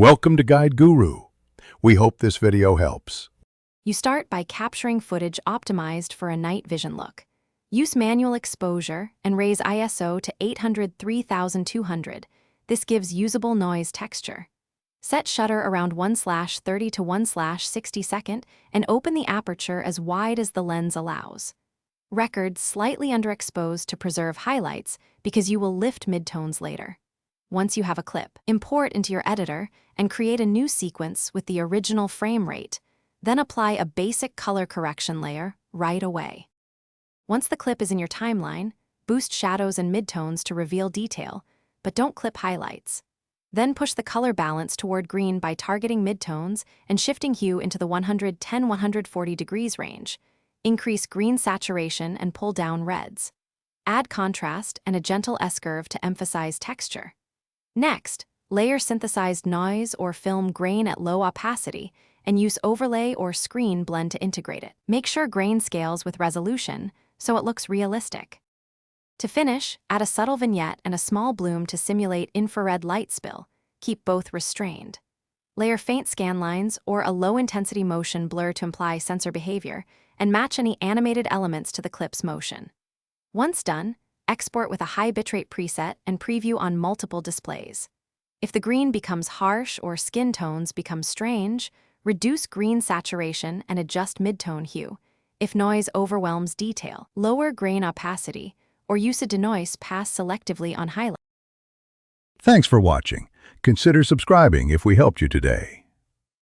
Welcome to Guide Guru. We hope this video helps. You start by capturing footage optimized for a night vision look. Use manual exposure and raise ISO to 803,200. This gives usable noise texture. Set shutter around 1/30 to 1/60 second and open the aperture as wide as the lens allows. Record slightly underexposed to preserve highlights because you will lift midtones later. Once you have a clip, import into your editor and create a new sequence with the original frame rate. Then apply a basic color correction layer right away. Once the clip is in your timeline, boost shadows and midtones to reveal detail, but don't clip highlights. Then push the color balance toward green by targeting midtones and shifting hue into the 110–140 degrees range. Increase green saturation and pull down reds. Add contrast and a gentle S-curve to emphasize texture. Next, layer synthesized noise or film grain at low opacity and use overlay or screen blend to integrate it. Make sure grain scales with resolution so it looks realistic. To finish, add a subtle vignette and a small bloom to simulate infrared light spill. Keep both restrained. Layer faint scan lines or a low-intensity motion blur to imply sensor behavior, and match any animated elements to the clip's motion. Once done, export with a high bitrate preset and preview on multiple displays. If the green becomes harsh or skin tones become strange, reduce green saturation and adjust midtone hue. If noise overwhelms detail, lower grain opacity, or use a denoise pass selectively on highlights. Thanks for watching. Consider subscribing if we helped you today.